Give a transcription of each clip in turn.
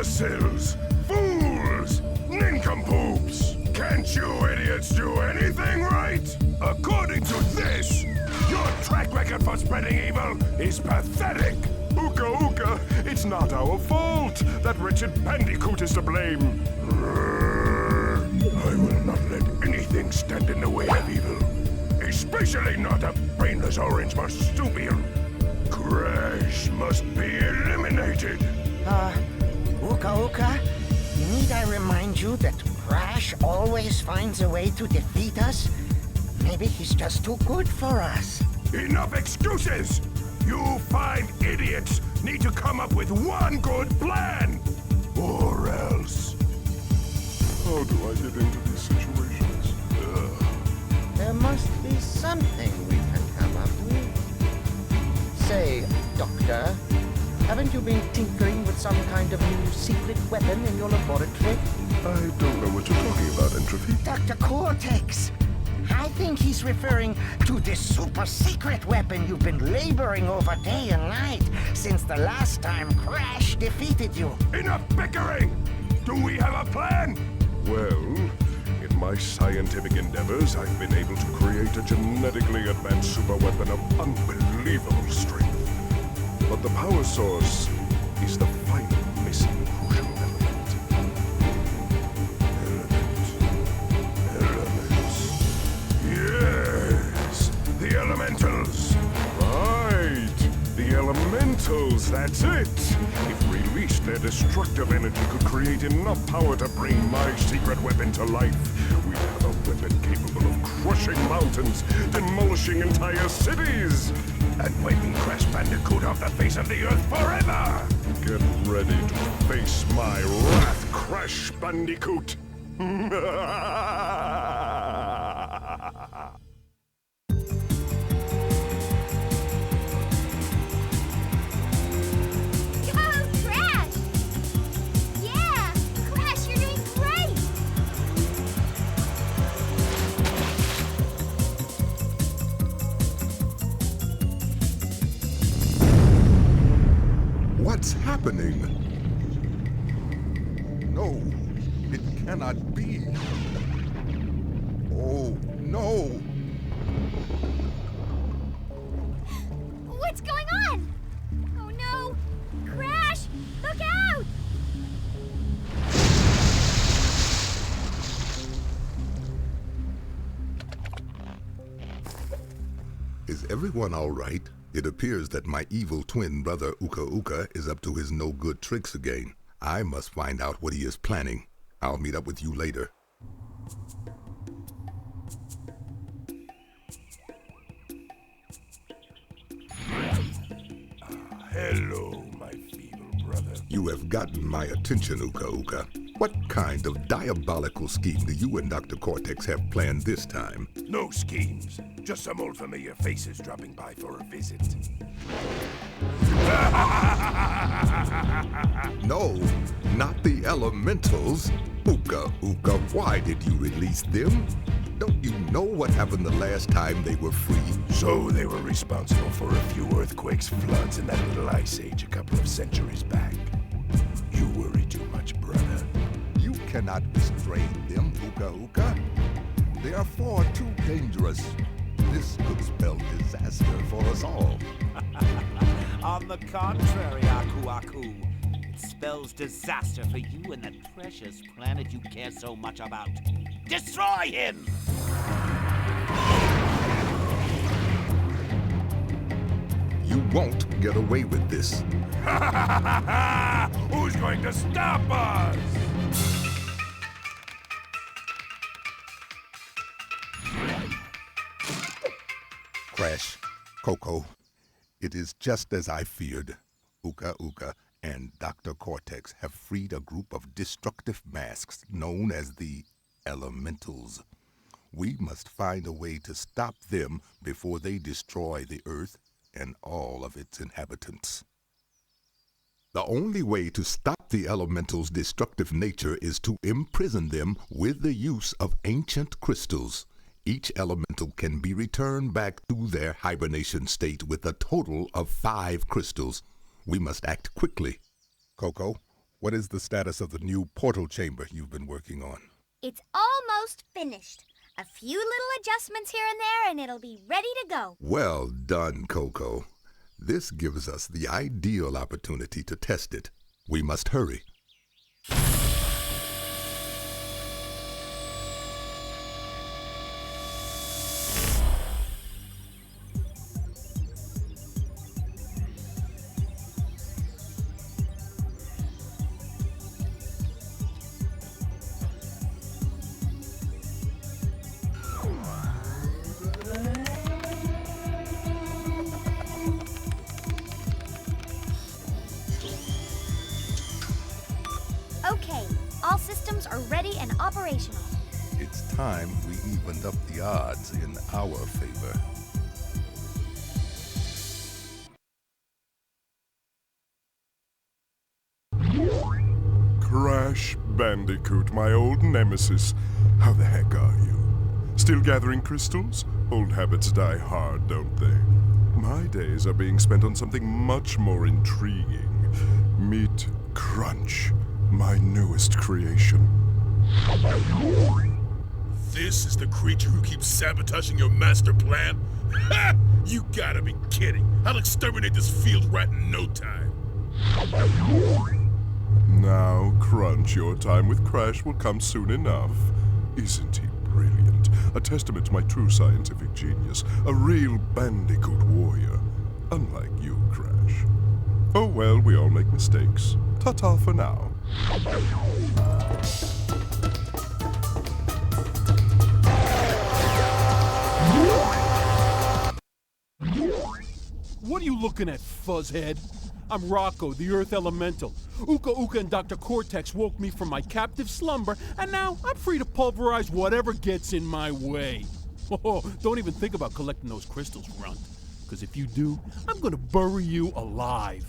Imbeciles! Fools! Nincompoops! Can't you idiots do anything right? According to this, your track record for spreading evil is pathetic! Uka Uka, it's not our fault! That wretched bandicoot is to blame! I will not let anything stand in the way of evil. Especially not a brainless orange marsupial. Crash must be eliminated! Uka Uka, need I remind you that Crash always finds a way to defeat us? Maybe he's just too good for us. Enough excuses! You fine idiots need to come up with one good plan! Or else... How do I get into these situations? There must be something we can come up with. Say, Doctor, haven't you been tinkering with some kind of new secret weapon in your laboratory? I don't know what you're talking about, Entropy. Dr. Cortex! I think he's referring to this super secret weapon you've been laboring over day and night since the last time Crash defeated you. Enough bickering! Do we have a plan? Well, in my scientific endeavors, I've been able to create a genetically advanced superweapon of unbelievable strength. But the power source is the final missing crucial element. Elements. Yes, the elementals. Right, the elementals, that's it. If released, their destructive energy could create enough power to bring my secret weapon to life. We'd have a weapon capable of crushing mountains, demolishing entire cities, and wiping Crash Bandicoot off the face of the earth forever! Get ready to face my wrath, Crash Bandicoot! What's happening? No, it cannot be. Oh, no! What's going on? Oh no! Crash! Look out! Is everyone all right? It appears that my evil twin brother Uka Uka is up to his no-good tricks again. I must find out what he is planning. I'll meet up with you later. Hello, my feeble brother. You have gotten my attention, Uka Uka. What kind of diabolical scheme do you and Dr. Cortex have planned this time? No schemes. Just some old familiar faces dropping by for a visit. No, not the elementals. Uka Uka, why did you release them? Don't you know what happened the last time they were free? So they were responsible for a few earthquakes, floods, and that little ice age a couple of centuries back. You worry too much, brother. You cannot restrain them, Uka Uka. They are far too dangerous. This could spell disaster for us all. On the contrary, Aku Aku. It spells disaster for you and that precious planet you care so much about. Destroy him! You won't get away with this. Who's going to stop us? Crash, Coco, it is just as I feared. Uka Uka and Dr. Cortex have freed a group of destructive masks known as the Elementals. We must find a way to stop them before they destroy the Earth and all of its inhabitants. The only way to stop the Elementals' destructive nature is to imprison them with the use of ancient crystals. Each elemental can be returned back to their hibernation state with a total of 5 crystals. We must act quickly. Coco, What is the status of the new portal chamber you've been working on? It's almost finished. A few little adjustments here and there, and it'll be ready to go. Well done, Coco. This gives us the ideal opportunity to test it. We must hurry. Okay, all systems are ready and operational. It's time we evened up the odds in our favor. Crash Bandicoot, my old nemesis. How the heck are you? Still gathering crystals? Old habits die hard, don't they? My days are being spent on something much more intriguing. Meet Crunch, my newest creation. This is the creature who keeps sabotaging your master plan? Ha! You gotta be kidding. I'll exterminate this field rat in no time. Now, Crunch, your time with Crash will come soon enough. Isn't he brilliant? A testament to my true scientific genius. A real bandicoot warrior. Unlike you, Crash. Oh well, we all make mistakes. Ta-ta for now. What are you looking at, fuzzhead? I'm Rocco, the Earth Elemental. Uka Uka and Dr. Cortex woke me from my captive slumber, and now I'm free to pulverize whatever gets in my way. Oh, don't even think about collecting those crystals, Runt. Because if you do, I'm gonna bury you alive.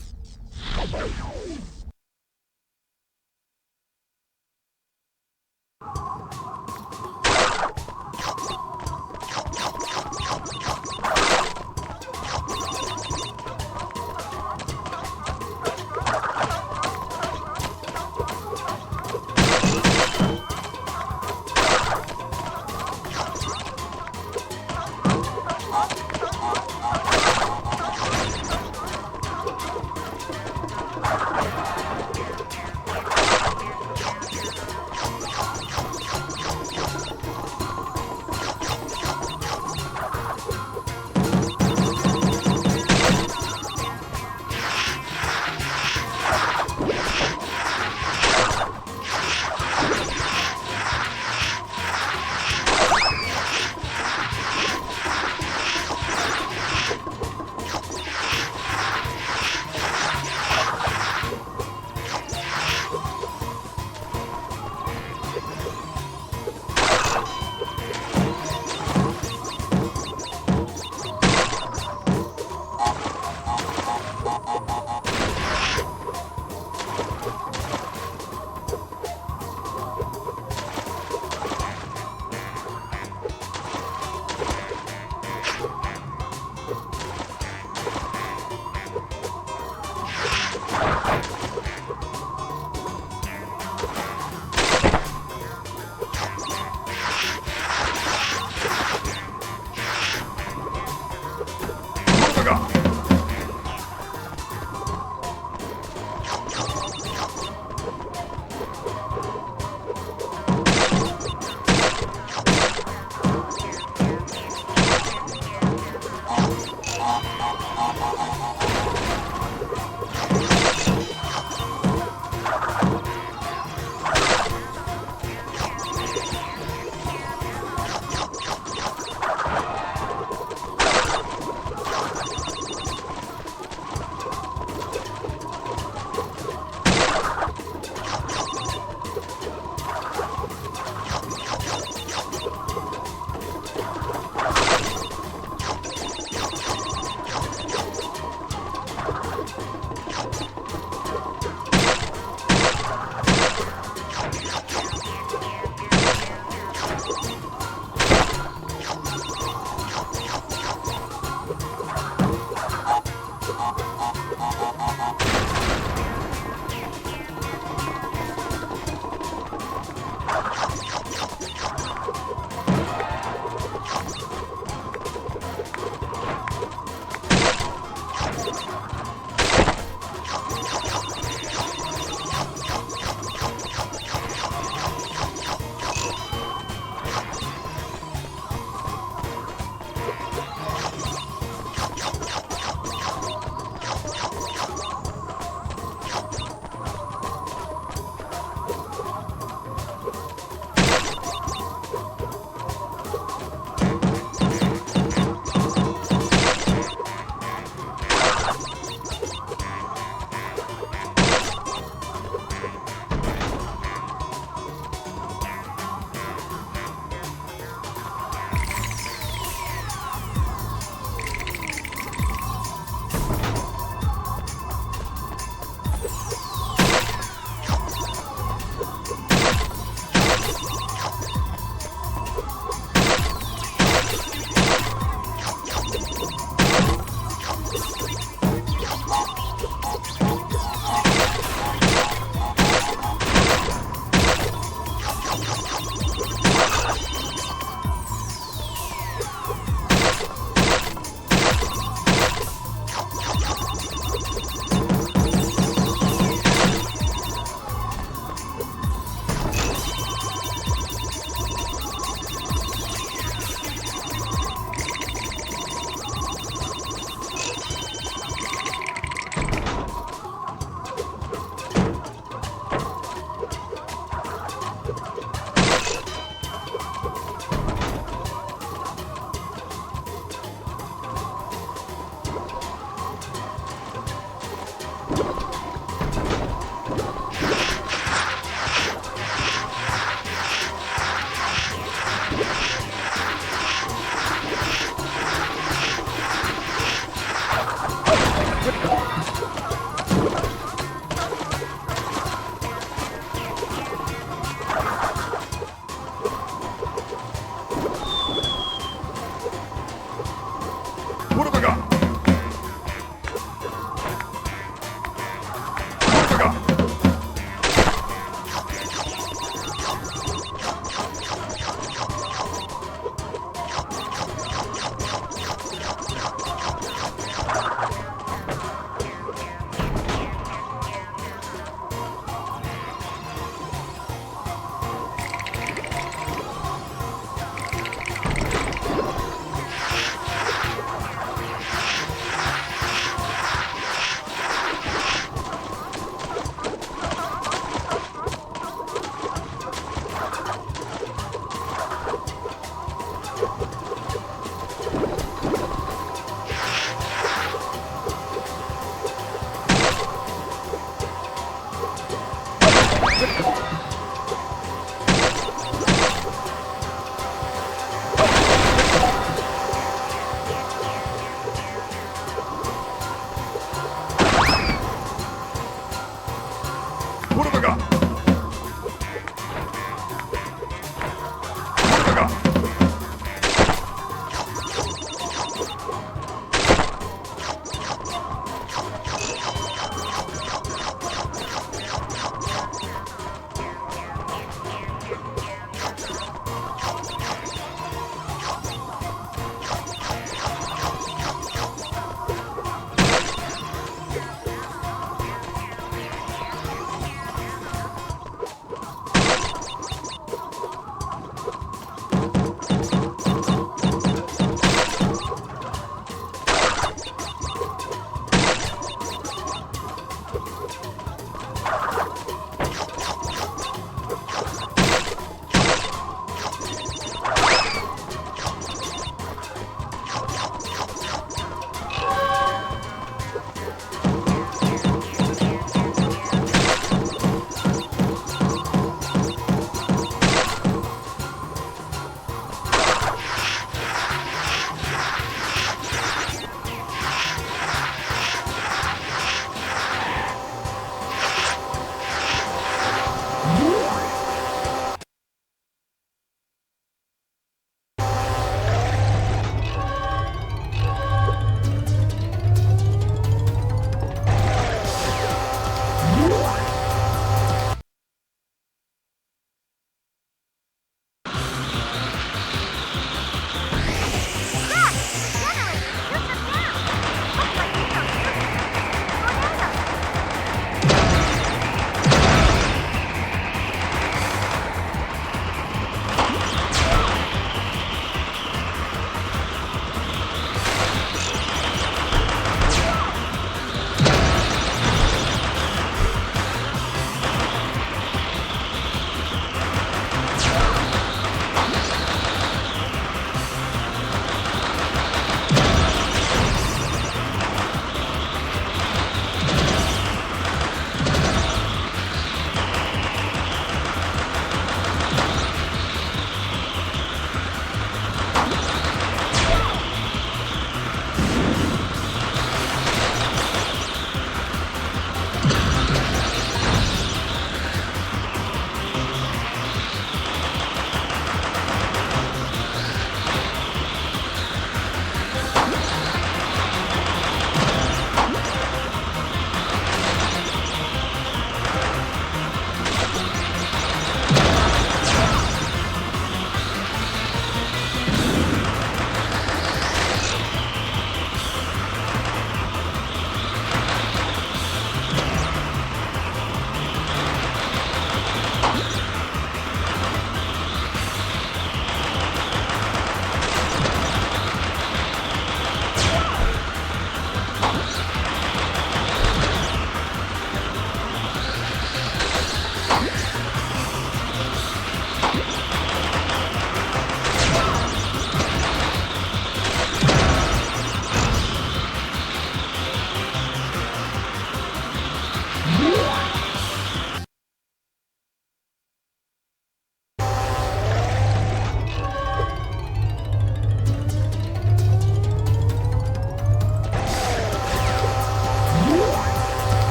What have I got? What have I got?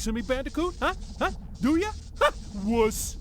piece of me, Bandicoot? Huh? Huh? Do ya? Ha! Wuss!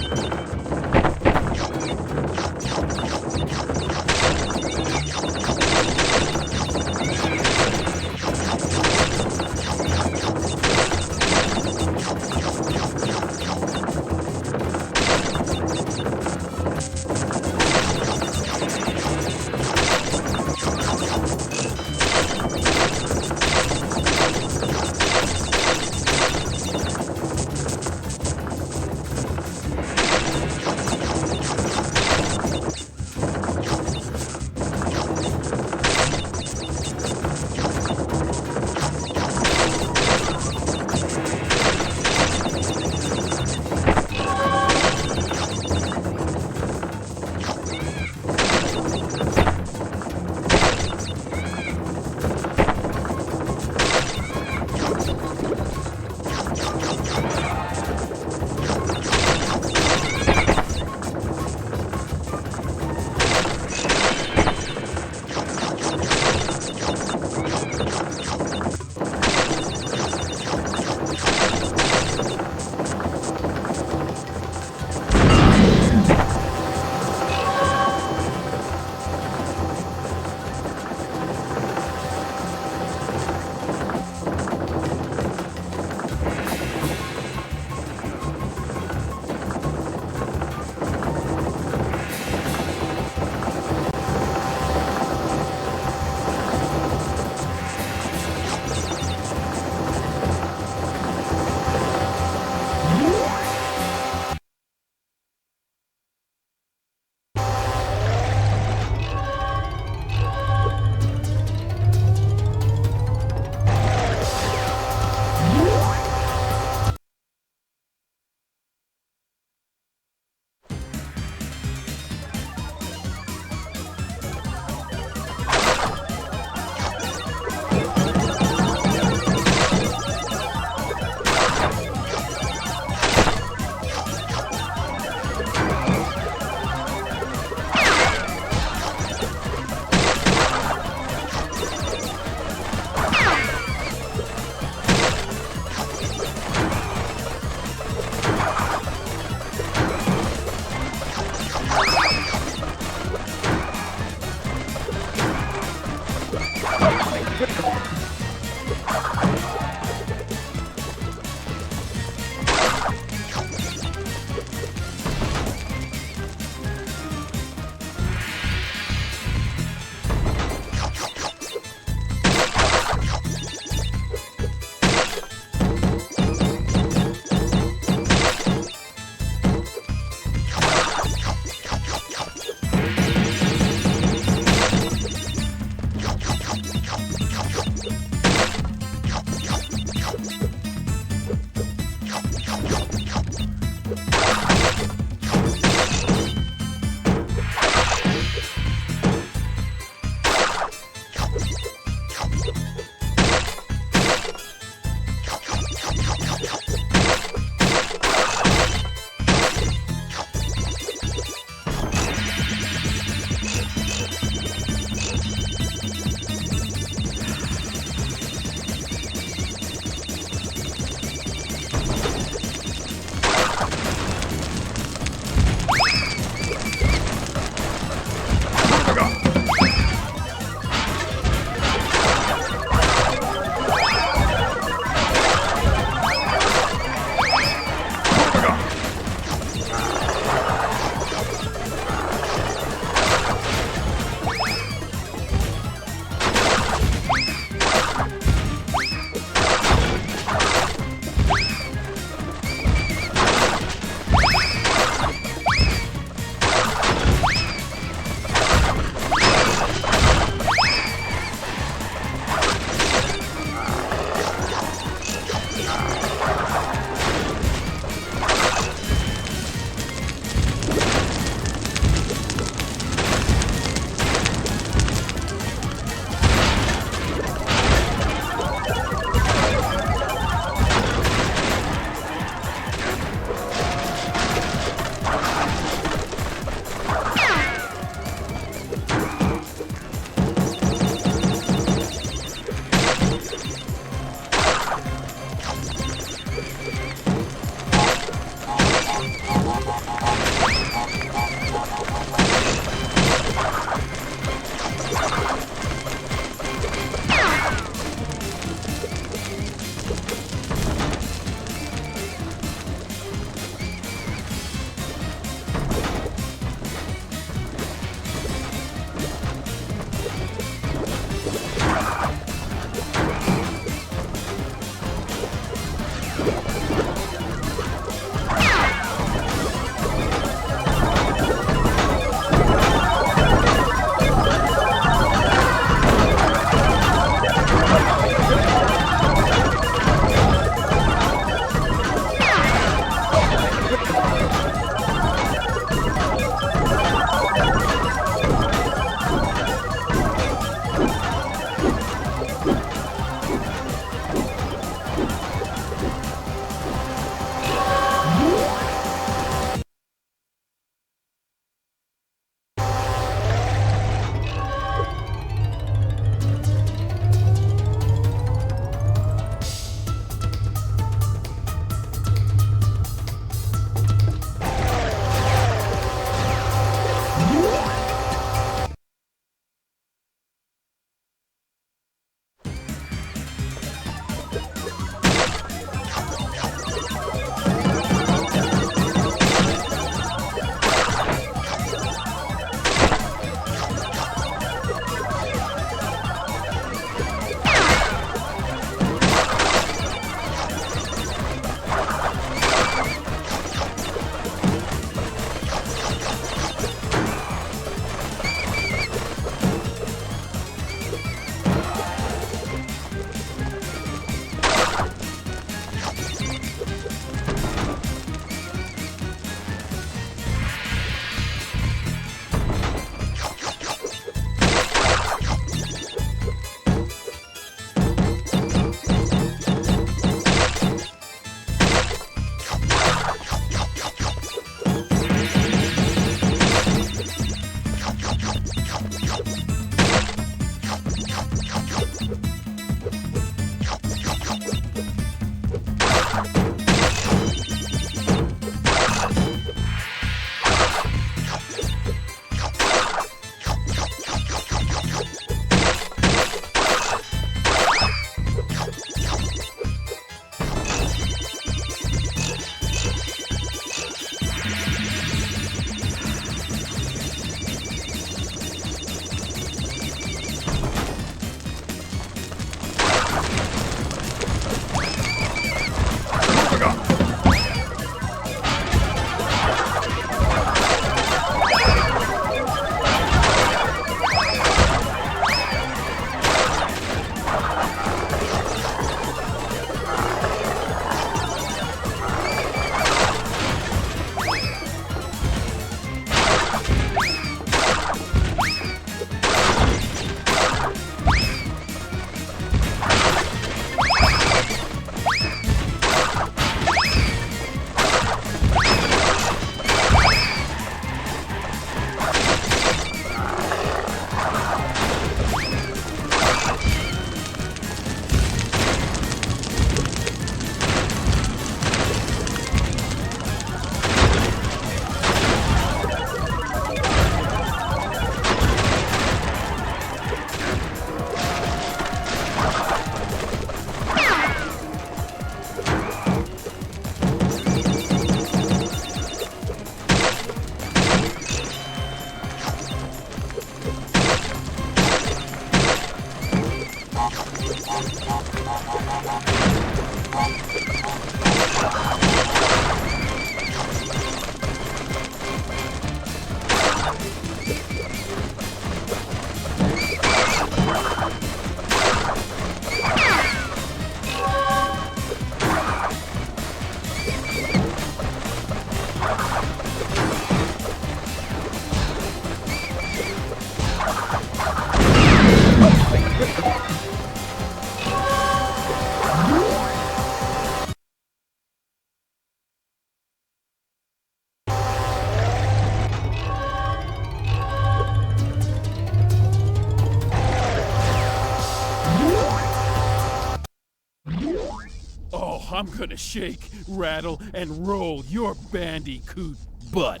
I'm gonna shake, rattle, and roll your bandicoot butt.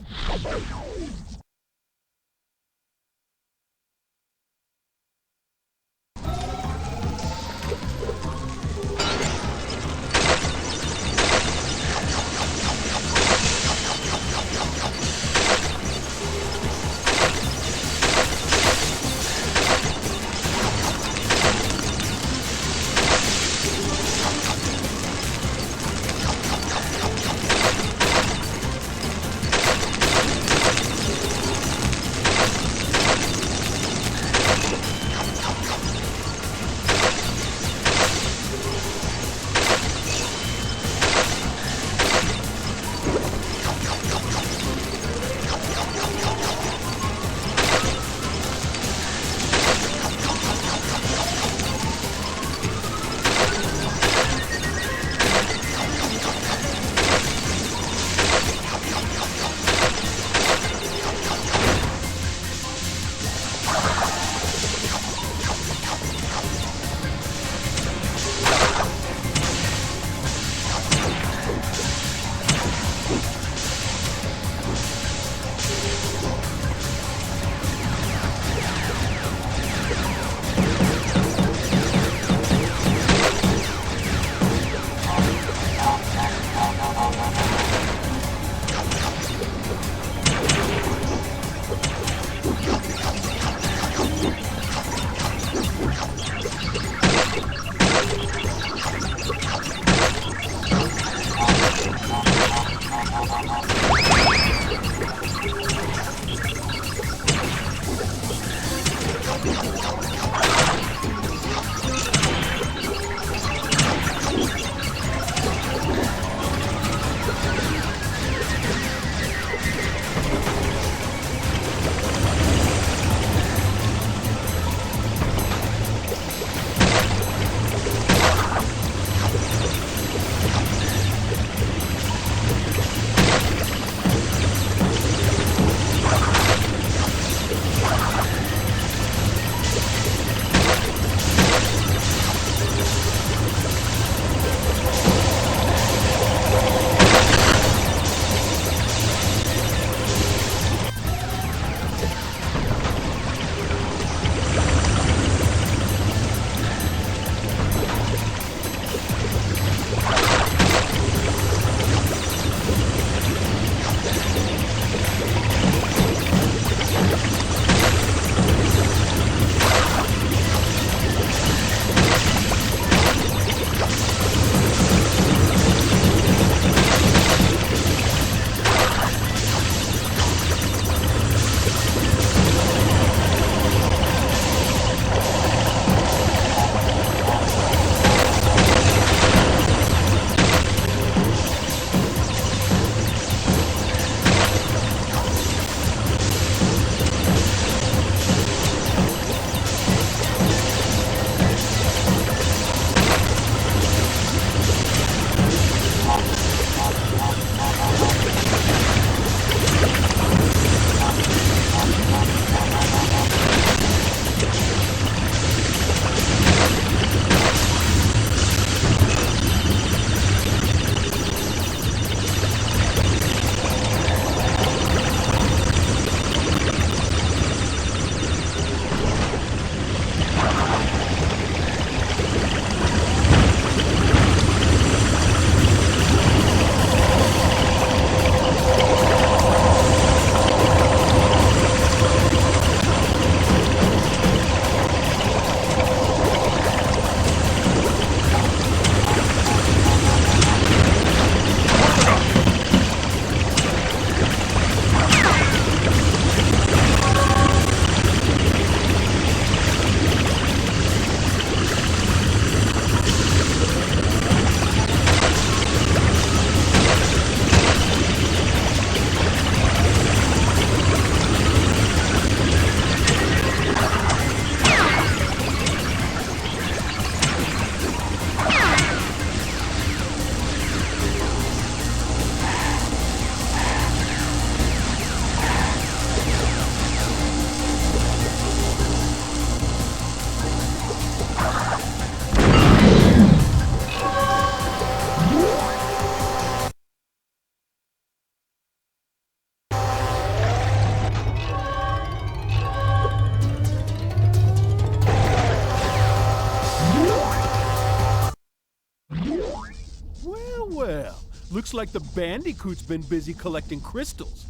Looks like the bandicoot's been busy collecting crystals.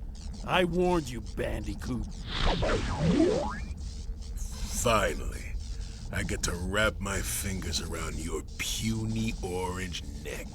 I warned you, bandicoot. Finally, I get to wrap my fingers around your puny orange neck.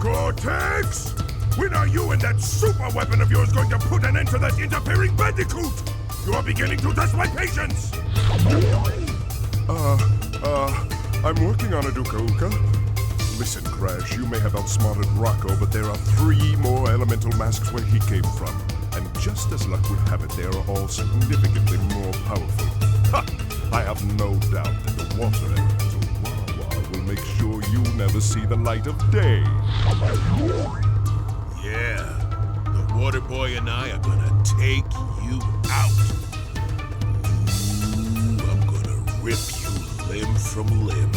Cortex! When are you and that super weapon of yours going to put an end to that interfering bandicoot? You are beginning to test my patience! I'm working on it, Uka Uka. Listen, Crash, you may have outsmarted Rocco, but there are 3 more elemental masks where he came from. And just as luck would have it, they are all significantly more powerful. Ha! I have no doubt that the water elemental Wawa will make sure you never see the light of day. Yeah, the water boy and I are gonna take you out. Ooh, I'm gonna rip you limb from limb.